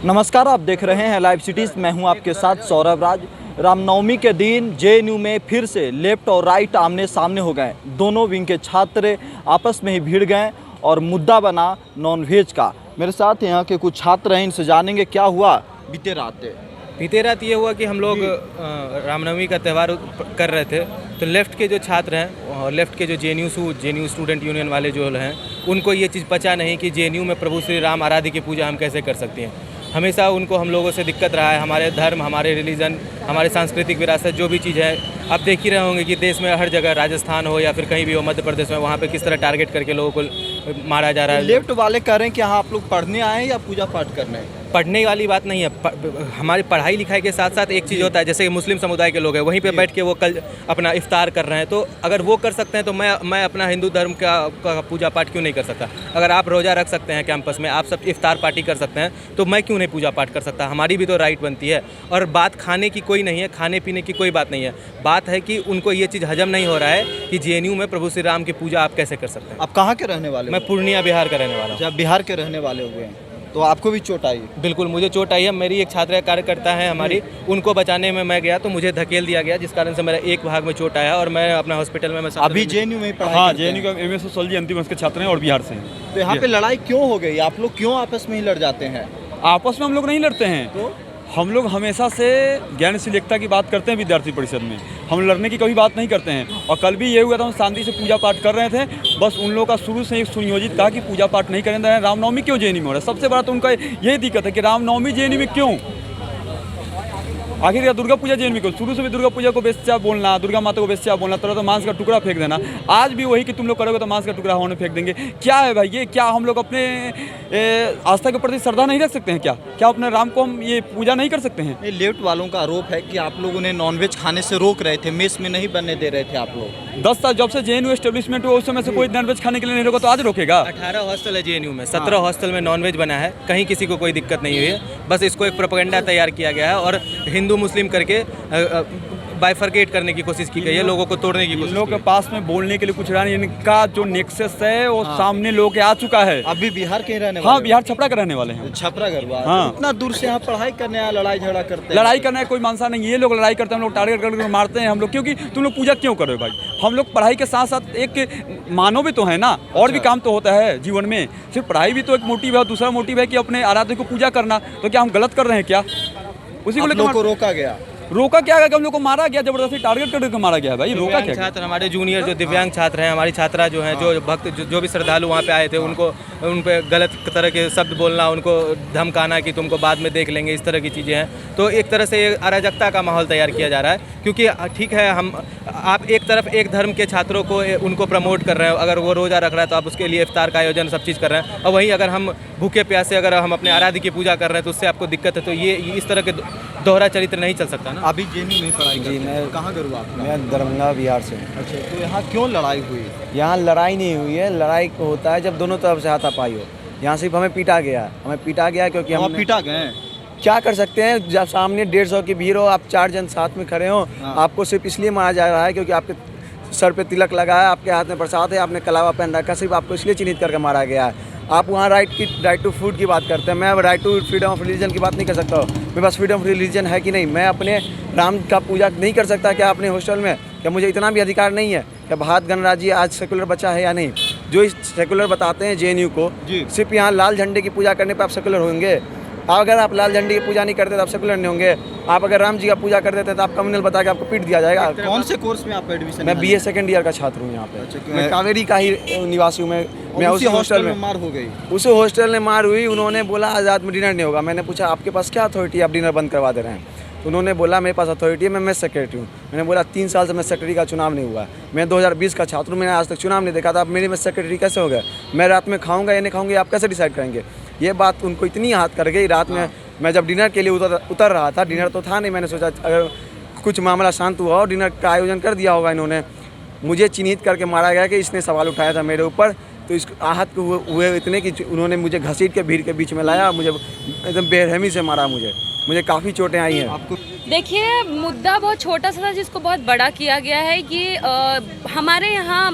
नमस्कार, आप देख रहे हैं लाइव सिटीज़। मैं हूं आपके साथ सौरभ राज। रामनवमी के दिन जेएनयू में फिर से लेफ्ट और राइट आमने सामने हो गए। दोनों विंग के छात्र आपस में ही भिड़ गए और मुद्दा बना नॉनवेज का। मेरे साथ यहाँ के कुछ छात्र हैं, इनसे जानेंगे क्या हुआ बीते रात ये हुआ कि हम लोग रामनवमी का त्यौहार कर रहे थे, तो लेफ़्ट के जो छात्र हैं और लेफ़्ट के जो जेएनयू स्टूडेंट यूनियन वाले जो हैं, उनको ये चीज़ पता नहीं कि जेएनयू में प्रभु श्री राम आराध्य की पूजा हम कैसे कर सकते हैं। हमेशा उनको हम लोगों से दिक्कत रहा है। हमारे धर्म, हमारे रिलीजन, हमारे सांस्कृतिक विरासत जो भी चीज़ है, आप देख ही रहे होंगे कि देश में हर जगह, राजस्थान हो या फिर कहीं भी हो, मध्य प्रदेश में, वहाँ पे किस तरह टारगेट करके लोगों को मारा जा रहा है। लेफ्ट वाले कह रहे हैं कि हाँ आप लोग पढ़ने आए हैं या पूजा पाठ करने? पढ़ने वाली बात नहीं है। हमारी पढ़ाई लिखाई के साथ साथ एक चीज़ होता है, जैसे कि मुस्लिम समुदाय के लोग हैं, वहीं पे बैठ के वो कल अपना इफ्तार कर रहे हैं। तो अगर वो कर सकते हैं तो मैं अपना हिंदू धर्म का पूजा पाठ क्यों नहीं कर सकता? अगर आप रोज़ा रख सकते हैं कैंपस में, आप सब इफ्तार पार्टी कर सकते हैं, तो मैं क्यों नहीं पूजा पाठ कर सकता? हमारी भी तो राइट बनती है। और बात खाने की कोई नहीं है, खाने पीने की कोई बात नहीं है। बात है कि उनको ये चीज़ हजम नहीं हो रहा है कि जेएनयू में प्रभु श्री राम की पूजा आप कैसे कर सकते हैं। आप कहाँ के रहने वाले? मैं पूर्णिया, बिहार का रहने वाला हूँ। जब बिहार के रहने वाले हुए हैं तो आपको भी चोट आई? बिल्कुल, मुझे चोट आई है। मेरी एक छात्रा कार्यकर्ता है हमारी, उनको बचाने में मैं गया तो मुझे धकेल दिया गया, जिस कारण से मेरा एक भाग में चोट आया और मैं अपना हॉस्पिटल में अभी जेएनयू में पढ़ाई? हाँ, जेएनयू का एमए सोशोलॉजी अंतिम वर्ष के छात्र हैं और बिहार से हैं। तो यहाँ पे लड़ाई क्यों हो गई? आप लोग क्यों आपस में ही लड़ जाते हैं? आपस में हम लोग नहीं लड़ते हैं, तो हम लोग हमेशा से ज्ञानशील एकता की बात करते हैं विद्यार्थी परिषद में। हम लड़ने की कभी बात नहीं करते हैं। और कल भी ये हुआ था, हम शांति से पूजा पाठ कर रहे थे। बस उन लोगों का शुरू से एक सुनियोजित था कि पूजा पाठ नहीं करेंगे। रामनवमी क्यों जेएनयू में हो रहा है? सबसे बड़ा तो उनका यही दिक्कत है कि रामनवमी जेएनयू में क्यों? आखिर दुर्गा पूजा जेएनयू में क्यों? शुरू से भी दुर्गा पूजा को बेस्या बोलना, दुर्गा माता को बेस्या बोलना, तरह तो मांस का टुकड़ा फेंक देना। आज भी वही कि तुम लोग करोगे तो मांस का टुकड़ा हवा में फेंक देंगे। क्या है भाई ये? क्या हम लोग अपने आस्था के प्रति श्रद्धा नहीं रख सकते हैं? क्या अपने राम को हम ये पूजा नहीं कर सकते हैं? लेफ्ट वालों का आरोप है कि आप लोगों ने नॉनवेज खाने से रोक रहे थे, मेस में नहीं बनने दे रहे थे आप लोग। 10 साल जब से जेएनयू एस्टेब्लिशमेंट हुआ उस समय से कोई नॉनवेज खाने के लिए नहीं रोका, तो आज रोकेगा? 18 हॉस्टल है जेएनयू में, 17 हॉस्टल में नॉनवेज बना है। कहीं किसी को कोई दिक्कत नहीं हुई है। बस इसको एक प्रोपेगेंडा तैयार किया गया है और हिंदू मुस्लिम करके बाइफरकेट करने की कोशिश की गई है, लोगों को तोड़ने की कोशिश। लोगों के पास में बोलने के लिए कुछ रहा नहीं। इनका जो नेक्सस है वो सामने लोग आ चुका है। अभी बिहार के रहने हाँ, बिहार छपरा के रहने वाले हैं। छपरा गढ़वा। हाँ। इतना दूर से यहाँ पढ़ाई करने आए, लड़ाई झगड़ा करते हैं। लड़ाई करना है कोई मानसा नहीं। ये लोग लड़ाई करते हैं, हम लोग टारगेट करके मारते हैं हम लोग। क्योंकि तुम लोग पूजा क्यों कर रहे हो भाई? हम लोग पढ़ाई के साथ साथ एक मानव भी तो है ना, और भी काम तो होता है जीवन में। सिर्फ पढ़ाई भी तो एक मोटिव है, दूसरा मोटिव है कि अपने आराध्य को पूजा करना। तो क्या हम गलत कर रहे हैं क्या? उसी को रोका गया। रोका क्या गया? हम लोग को मारा गया, जबरदस्ती टारगेट करके मारा गया भाई। रोका क्या? छात्र हमारे जूनियर जो दिव्यांग छात्र हैं, हमारी छात्रा जो हैं, जो भक्त जो भी श्रद्धालु वहाँ पे आए थे, उनको उन पे गलत तरह के शब्द बोलना, उनको धमकाना कि तुमको बाद में देख लेंगे, इस तरह की चीज़ें हैं। तो एक तरह से अराजकता का माहौल तैयार किया जा रहा है। क्योंकि ठीक है, आप एक तरफ एक धर्म के छात्रों को उनको प्रमोट कर रहे हो, अगर वो रोज़ा रख रहा है तो आप उसके लिए इफ्तार का आयोजन सब चीज़ कर रहे हैं। और वहीं अगर हम भूखे प्यासे अगर हम अपने आराध्य की पूजा कर रहे हैं तो उससे आपको दिक्कत है। तो ये इस तरह के दोहरा चरित्र नहीं चल सकता ना। अभी जेएनयू में पढ़ाई जी, मैं कहाँ करूँ आप? मैं दरभंगा बिहार से। अच्छा, तो यहाँ क्यों लड़ाई हुई? यहाँ लड़ाई नहीं हुई है। लड़ाई होता है जब दोनों तरफ से हाथापाई हो। यहाँ सिर्फ हमें पीटा गया क्योंकि हम पीटा गए। क्या कर सकते हैं? जब सामने 150 की भीड़ हो, आप 4 जन साथ में खड़े हो, आपको सिर्फ इसलिए मारा जा रहा है क्योंकि आपके सर पे तिलक लगा है, आपके हाथ में प्रसाद है, आपने कलावा पहन रखा है, सिर्फ आपको इसलिए चिन्हित करके मारा गया है। आप वहाँ राइट टू फूड की बात करते हैं। मैं right to freedom of religion की बात नहीं कर सकता हूँ। मेरे पास फ्रीडम ऑफ रिलीजन है कि नहीं? मैं अपने राम का पूजा नहीं कर सकता क्या अपने हॉस्टल में? क्या मुझे इतना भी अधिकार नहीं है? क्या भारत गणराज्य आज सेकुलर बचा है या नहीं? जो इस सेकुलर बताते हैं जेएनयू को, सिर्फ यहाँ लाल झंडे की पूजा करने पर आप सेकुलर होंगे। अगर आप लाल झंडे की पूजा नहीं करते तो आप सेकुलर नहीं होंगे। आप अगर राम जी का पूजा कर देते तो आप कम्युनल बता के आपको पीट दिया जाएगा। कौन से कोर्स में आप एडमिशन? मैं बीए सेकंड ईयर का छात्र हूँ यहाँ पे। अच्छा, मैं कावेरी का ही निवासी हूँ। मैं उसी हॉस्टल में मार हो गई। उस हॉस्टल में मार हुई। उन्होंने बोला आज रात में डिनर नहीं होगा। मैंने पूछा आपके पास क्या अथॉरिटी है, आप डिनर बंद करवा दे रहे हैं? तो उन्होंने बोला मेरे पास अथॉरिटी है, मैं सेक्रेटरी हूँ। मैंने बोला 3 साल से मैं सेक्रेटरी का चुनाव नहीं हुआ। मैं 2020 का छात्र हूँ, मैंने आज तक चुनाव नहीं देखा था। आप मेरे में सेक्रेटरी कैसे हो गए? मैं रात में खाऊंगा या नहीं खाऊंगा आप कैसे डिसाइड करेंगे? ये बात उनको इतनी हाथ कर गई। रात में मैं जब डिनर के लिए उतर रहा था, डिनर तो था नहीं, मैंने सोचा अगर कुछ मामला शांत हुआ और डिनर का आयोजन कर दिया होगा इन्होंने। मुझे चिन्हित करके मारा गया कि इसने सवाल उठाया था मेरे ऊपर। तो इस आहत हुए इतने कि उन्होंने मुझे घसीट के भीड़ के बीच में लाया, मुझे एकदम बेरहमी से मारा। मुझे काफ़ी चोटें आई हैं। आपको देखिए, मुद्दा बहुत छोटा सा था जिसको बहुत बड़ा किया गया है कि हमारे यहाँ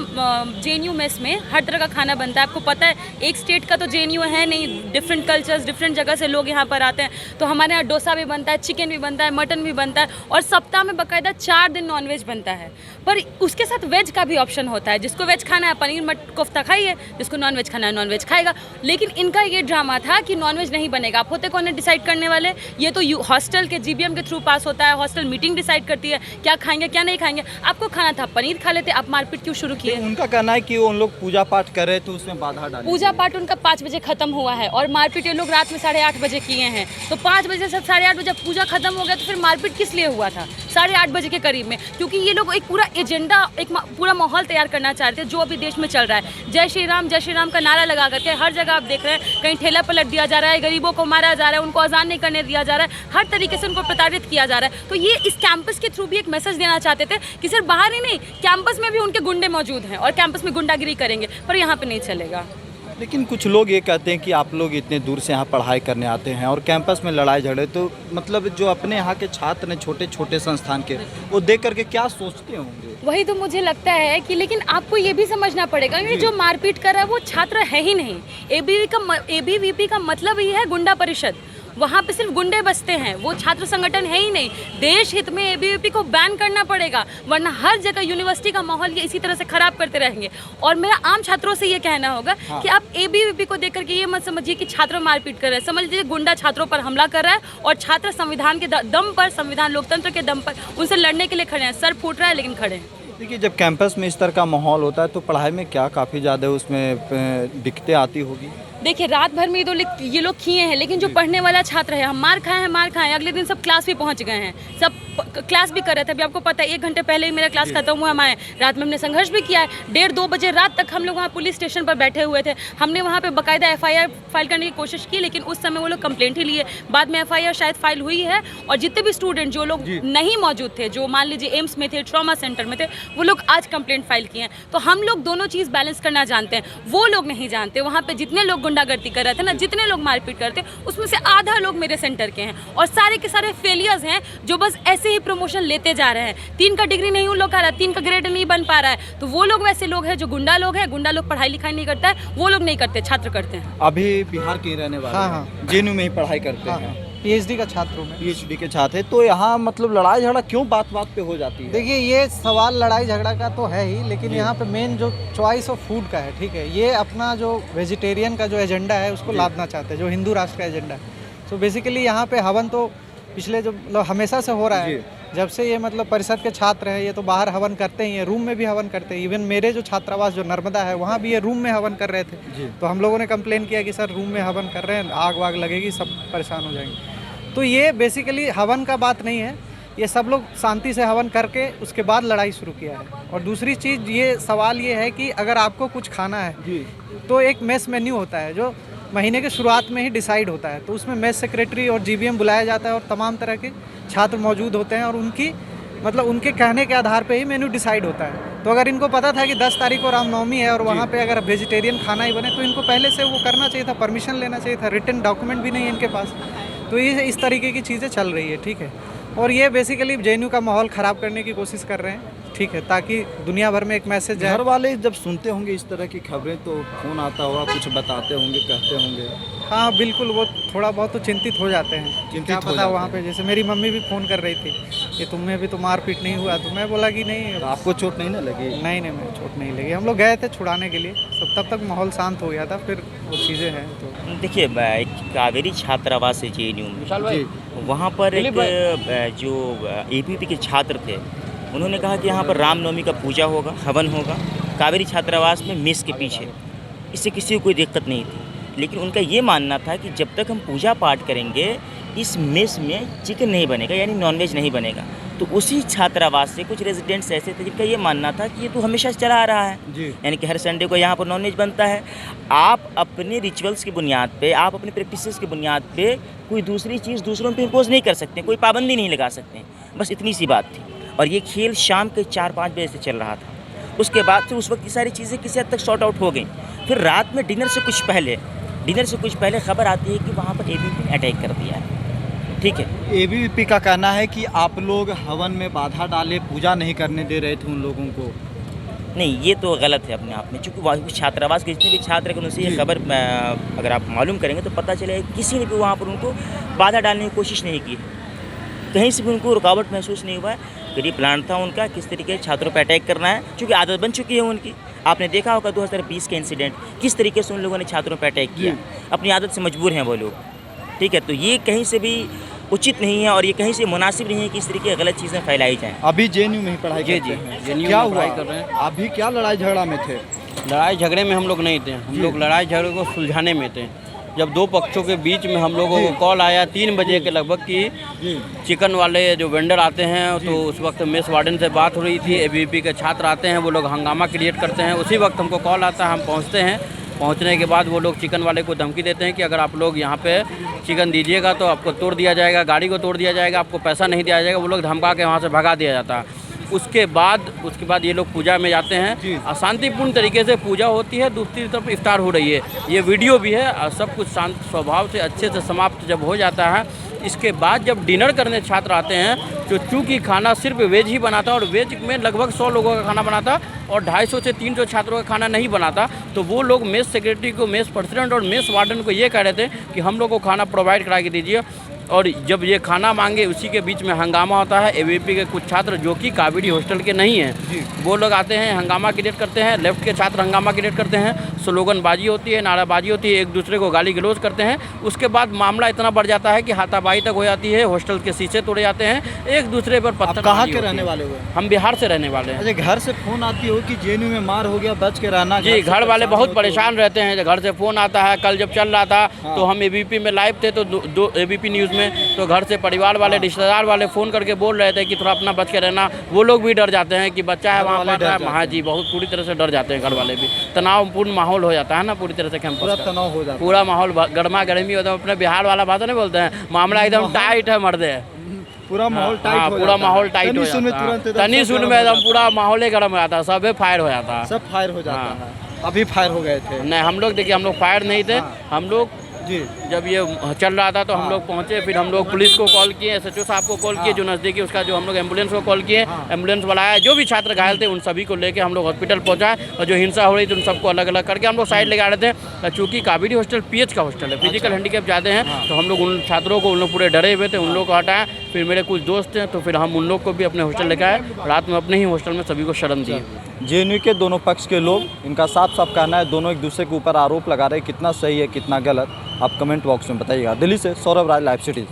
जेएनयू मेस में हर तरह का खाना बनता है। आपको पता है एक स्टेट का तो जेएनयू है नहीं, डिफरेंट कल्चर्स, डिफरेंट जगह से लोग यहाँ पर आते हैं। तो हमारे यहाँ डोसा भी बनता है, चिकन भी बनता है, मटन भी बनता है और सप्ताह में बाकायदा 4 दिन नॉनवेज बनता है। पर उसके साथ वेज का भी ऑप्शन होता है। जिसको वेज खाना है पनीर कोफ्ता खाइए, जिसको नॉनवेज खाना है नॉनवेज खाएगा। लेकिन इनका ये ड्रामा था कि नॉनवेज नहीं बनेगा। आप होते कौन है डिसाइड करने वाले? ये तो हॉस्टल के जीबीएम के थ्रू पास होता है। हॉस्टल मीटिंग डिसाइड करती है क्या खाएंगे क्या नहीं खाएंगे। आपको खाना था पनीर खा लेते, आप मारपीट क्यों शुरू किए? उनका कहना है कि उन लोग पूजा पाठ कर रहे थे, उसमें बाधा डाली। पूजा पाठ उनका 5 बजे खत्म हुआ है और मारपीट ये लोग रात में 8:30 बजे किए हैं। तो 5 बजे से 8:30 बजे पूजा खत्म हो गया तो फिर मारपीट किस लिए हुआ था 8:30 बजे के करीब में? क्योंकि ये लोग एक पूरा एजेंडा, एक पूरा माहौल तैयार करना चाहते हैं जो अभी देश में चल रहा है। जय श्री राम का नारा लगा करके हर जगह आप देख रहे हैं, कहीं ठेला पलट दिया जा रहा है, गरीबों को मारा जा रहा है, उनको अजान नहीं करने दिया जा रहा है, हर तरीके से उनको प्रताड़ित किया जा रहा है। तो ये इस कैंपस के थ्रू भी एक मैसेज देना चाहते थे कि सिर्फ बाहर ही नहीं, कैंपस में भी उनके गुंडे मौजूद हैं और कैंपस में गुंडागिरी करेंगे, पर यहाँ पे नहीं चलेगा। लेकिन कुछ लोग ये कहते हैं कि आप लोग इतने दूर से यहाँ पढ़ाई करने आते हैं और कैंपस में लड़ाई झगड़े, तो मतलब जो अपने यहाँ के छात्र हैं छोटे छोटे संस्थान के, वो देख करके क्या सोचते होंगे? वही तो मुझे लगता है कि लेकिन आपको ये भी समझना पड़ेगा कि जो मारपीट कर रहा है वो छात्र है ही नहीं। एबीवीपी का मतलब ही है गुंडा परिषद। वहाँ पे सिर्फ गुंडे बसते हैं, वो छात्र संगठन है ही नहीं। देश हित में एबीवीपी को बैन करना पड़ेगा, वरना हर जगह यूनिवर्सिटी का माहौल ये इसी तरह से खराब करते रहेंगे। और मेरा आम छात्रों से ये कहना होगा कि आप एबीवीपी को देख करके ये मत समझिए कि छात्र मारपीट कर रहे हैं। समझ लीजिए गुंडा छात्रों पर हमला कर रहा है और छात्र संविधान के दम पर, संविधान लोकतंत्र के दम पर उनसे लड़ने के लिए खड़े हैं। सर फूट रहा है लेकिन खड़े हैं। देखिए, जब कैंपस में इस तरह का माहौल होता है तो पढ़ाई में क्या काफ़ी ज़्यादा उसमें दिक्कतें आती होगी? देखिए, रात भर में ये लोग किए हैं, लेकिन जो पढ़ने वाला छात्र है, हम मार खाए, अगले दिन सब क्लास भी पहुंच गए हैं, सब क्लास भी कर रहे थे। अभी आपको पता है 1 घंटे पहले ही मेरा क्लास खत्म हुआ। हमारे रात में हमने संघर्ष भी किया है। 1:30-2 बजे रात तक हम लोग वहाँ पुलिस स्टेशन पर बैठे हुए थे। हमने वहाँ पे बाकायदा FIR फाइल करने की कोशिश की, लेकिन उस समय वो लोग कंप्लेंट ही लिए। बाद में FIR शायद फाइल हुई है और जितने भी स्टूडेंट जो लोग नहीं मौजूद थे, जो मान लीजिए एम्स में थे, ट्रॉमा सेंटर में थे, वो लोग आज कंप्लेंट फाइल किए हैं। तो हम लोग दोनों चीज़ बैलेंस करना जानते हैं, वो लोग नहीं जानते। वहाँ पर जितने लोग गुंडागर्दी कर रहे थे ना, जितने लोग मारपीट करते, उसमें से आधा लोग मेरे सेंटर के हैं और सारे के सारे फेलियर्स हैं जो बस ऐसे ही प्रमोशन लेते जा रहे हैं। 3 का डिग्री नहीं उन लोग का रहा, 3 का ग्रेड नहीं बन पा रहा है। तो वो लोग वैसे लोग हैं जो गुंडा लोग हैं। गुंडा लोग पढ़ाई लिखाई नहीं करता है, वो लोग नहीं करते, छात्र करते हैं। अभी बिहार के रहने वाले? हाँ, जेएनयू में ही पढ़ाई करते हैं। PhD का छात्र हूँ मैं। PhD के छात्र हैं, तो यहाँ मतलब लड़ाई झगड़ा क्यों बात पे हो जाती है? देखिए, ये सवाल लड़ाई झगड़ा का तो है ही, लेकिन यहाँ पे मेन जो चॉइस ऑफ फूड का है, ठीक है, ये अपना जो वेजिटेरियन का जो एजेंडा है उसको लादना चाहते हैं, जो हिंदू राष्ट्र का एजेंडा है। सो बेसिकली यहाँ पे हवन तो पिछले जो मतलब हमेशा से हो रहा है। जब से ये मतलब परिषद के छात्र हैं, ये तो बाहर हवन करते ही हैं, रूम में भी हवन करते हैं। इवन मेरे जो छात्रावास जो नर्मदा है, वहाँ भी ये रूम में हवन कर रहे थे। तो हम लोगों ने कंप्लेन किया कि सर रूम में हवन कर रहे हैं, आग वाग लगेगी, सब परेशान हो जाएंगे। तो ये बेसिकली हवन का बात नहीं है, ये सब लोग शांति से हवन करके उसके बाद लड़ाई शुरू किया है। और दूसरी चीज़, ये सवाल ये है कि अगर आपको कुछ खाना है तो एक मेस मेन्यू होता है जो महीने के शुरुआत में ही डिसाइड होता है। तो उसमें मेस सेक्रेटरी और जीबीएम बुलाया जाता है और तमाम तरह के छात्र मौजूद होते हैं और उनकी मतलब उनके कहने के आधार पे ही मेन्यू डिसाइड होता है। तो अगर इनको पता था कि 10 तारीख को रामनवमी है और वहाँ पे अगर वेजिटेरियन खाना ही बने, तो इनको पहले से वो करना चाहिए था, परमिशन लेना चाहिए था। रिटन डॉक्यूमेंट भी नहीं है इनके पास। तो ये इस तरीके की चीज़ें चल रही है, ठीक है। और ये बेसिकली जेएनयू का माहौल ख़राब करने की कोशिश कर रहे हैं, ठीक है, ताकि दुनिया भर में एक मैसेज जाए। घर वाले जब सुनते होंगे इस तरह की खबरें तो फ़ोन आता होगा, कुछ बताते होंगे, कहते होंगे? हाँ बिल्कुल, वो थोड़ा बहुत तो चिंतित हो जाते हैं। क्या पता वहाँ पे, जैसे मेरी मम्मी भी फ़ोन कर रही थी कि तुम्हें भी तो मारपीट नहीं हुआ, तो मैं बोला कि नहीं। तो आपको चोट नहीं ना लगी? नहीं, मैं चोट नहीं लगी। हम लोग गए थे छुड़ाने के लिए, सब तब तक माहौल शांत हो गया था, फिर वो चीज़ें हैं। तो देखिए, कावेरी छात्रावास है जेएनयू में, वहाँ पर एक जो एबीवीपी के छात्र थे, उन्होंने कहा कि यहाँ पर रामनवमी का पूजा होगा, हवन होगा कावेरी छात्रावास में मेस के पीछे। इससे किसी को कोई दिक्कत नहीं थी, लेकिन उनका ये मानना था कि जब तक हम पूजा पाठ करेंगे इस मेस में चिकन नहीं बनेगा, यानी नॉनवेज नहीं बनेगा। तो उसी छात्रावास से कुछ रेजिडेंट्स ऐसे थे जिनका ये मानना था कि ये तो हमेशा से चला आ रहा है, यानी कि हर संडे को यहाँ पर नॉनवेज बनता है। आप अपने रिचुअल्स की बुनियाद पे, आप अपने प्रैक्टिसेस की बुनियाद पे कोई दूसरी चीज़ दूसरों पे इम्पोज नहीं कर सकते, कोई पाबंदी नहीं लगा सकते। बस इतनी सी बात थी। और ये खेल शाम के 4-5 बजे से चल रहा था। उसके बाद फिर उस वक्त की सारी चीज़ें किसी हद तक सॉर्ट आउट हो गई। फिर रात में डिनर से कुछ पहले खबर आती है कि वहाँ पर एबीवीपी ने अटैक कर दिया है। ठीक है। एबीवीपी का कहना है कि आप लोग हवन में बाधा डाले, पूजा नहीं करने दे रहे थे उन लोगों को। नहीं, ये तो गलत है अपने आप में, चूँकि वहाँ छात्रावास के जितने भी छात्र हैं उनसे ये खबर अगर आप मालूम करेंगे तो पता चलेगा किसी ने भी वहाँ पर उनको बाधा डालने की कोशिश नहीं की, कहीं से भी उनको रुकावट महसूस नहीं हुआ है। गरीब प्लान था उनका किस तरीके से छात्रों पर अटैक करना है, क्योंकि आदत बन चुकी है उनकी। आपने देखा होगा 2020 के इंसिडेंट, किस तरीके से उन लोगों ने छात्रों पर अटैक किया, अपनी आदत से मजबूर हैं वो लोग, ठीक है। तो ये कहीं से भी उचित नहीं है और ये कहीं से मुनासिब नहीं है कि इस तरीके की गलत चीज़ें फैलाई जाएँ। अभी जेएनयू में ही पढ़ाई करते हैं। क्या हुआ कर रहे हैं। अभी क्या लड़ाई झगड़ा में थे? लड़ाई झगड़े में हम लोग नहीं थे, हम लोग लड़ाई झगड़े को सुलझाने में थे। जब दो पक्षों के बीच में हम लोगों को कॉल आया 3 बजे के लगभग कि चिकन वाले जो वेंडर आते हैं, तो उस वक्त मेस वार्डन से बात हो रही थी, एबीवीपी के छात्र आते हैं, वो लोग हंगामा क्रिएट करते हैं। उसी वक्त हमको कॉल आता है, हम पहुंचते हैं। पहुंचने के बाद वो लोग चिकन वाले को धमकी देते हैं कि अगर आप लोग यहाँ पे चिकन दीजिएगा तो आपको तोड़ दिया जाएगा, गाड़ी को तोड़ दिया जाएगा, आपको पैसा नहीं दिया जाएगा। वो लोग धमका के वहाँ से भगा दिया जाता है। उसके बाद ये लोग पूजा में जाते हैं, शांतिपूर्ण तरीके से पूजा होती है, दूसरी तरफ इफ्तार हो रही है, ये वीडियो भी है और सब कुछ शांत स्वभाव से अच्छे से समाप्त जब हो जाता है। इसके बाद जब डिनर करने छात्र आते हैं, तो चूँकि खाना सिर्फ वेज ही बनाता और वेज में लगभग 100 लोगों का खाना बनाता और 250 से 300 छात्रों का खाना नहीं बनाता, तो वो लोग मेस सेक्रेटरी को, मेस प्रेसिडेंट और मेस वार्डन को ये कह रहे थे कि हम लोग को खाना प्रोवाइड करा के दीजिए। और जब ये खाना मांगे उसी के बीच में हंगामा होता है। एबीवीपी के कुछ छात्र जो कि कावेरी हॉस्टल के नहीं हैं, वो लोग आते हैं, हंगामा क्रिएट करते हैं। लेफ्ट के छात्र हंगामा क्रिएट करते हैं, स्लोगनबाजी होती है, नाराबाजी होती है, एक दूसरे को गाली गलौज करते हैं। उसके बाद मामला इतना बढ़ जाता है कि हाथापाई तक हो जाती है, हॉस्टल के शीशे तोड़े जाते हैं, एक दूसरे पर पत्थर। कहाँ के रहने वाले हुए? हम बिहार से रहने वाले हैं। अच्छा, घर से फोन आती हो कि जेएनयू में मार हो गया, बच के रहना? जी, घर वाले बहुत परेशान रहते हैं, घर से फ़ोन आता है। कल जब चल रहा था तो हम एबीपी में लाइव थे, तो दो एबीपी न्यूज़ में, तो घर से परिवार वाले, रिश्तेदार वाले फ़ोन करके बोल रहे थे कि थोड़ा अपना बच के रहना। वो लोग भी डर जाते हैं कि बच्चा है वहाँ पढ़ रहा है। हाँ जी, बहुत पूरी तरह से डर जाते हैं घर वाले भी। तनावपूर्ण माहौल हो जाता है ना पूरी तरह से कैंपस पूरा का। तनाव हो जाता है, पूरा माहौल गर्मा गर्मी होता है। अपने बिहार वाला भाषा नहीं बोलते हैं, मामला एकदम टाइट है मर्दे। पूरा माहौल टाइट हो पूरा माहौल टाइट हो जाता है। तनी सुन में एकदम पूरा माहौल ही गर्म हो जाता है, सब फायर हो जाता है। सब फायर हो जाता है। अभी फायर हो गए थे? नहीं, हम लोग देखिए, हम लोग फायर नहीं थे। हम लोग जी, जब ये चल रहा था तो हम लोग पहुंचे, फिर हम लोग पुलिस को कॉल किए, एसएचओ साहब को कॉल किए जो नज़दीकी, उसका जो हम लोग एम्बुलेंस को कॉल किए, एम्बुलेंस वाला आया। जो भी छात्र घायल थे उन सभी को लेके हम लोग हॉस्पिटल पहुंचाए, और जो हिंसा हो रही थी उन सबको अलग अलग करके हम लोग साइड लेके आ रहे थे। चूँकि कावेरी हॉस्टल पीएच का हॉस्टल है, फिजिकल हैंडीकैप ज़्यादा हैं, तो हम लोग उन छात्रों को, उन लोग पूरे डरे हुए थे, उन लोग को हटाए। फिर मेरे कुछ दोस्त हैं, तो फिर हम उन लोग को भी अपने हॉस्टल लेके आए, रात में अपने ही हॉस्टल में सभी को शरण दिए। जेएनयू के दोनों पक्ष के लोग, इनका साफ साफ कहना है, दोनों एक दूसरे के ऊपर आरोप लगा रहे हैं। कितना सही है कितना गलत, आप कमेंट बॉक्स में बताइएगा। दिल्ली से सौरभ राज, लाइव सिटीज़।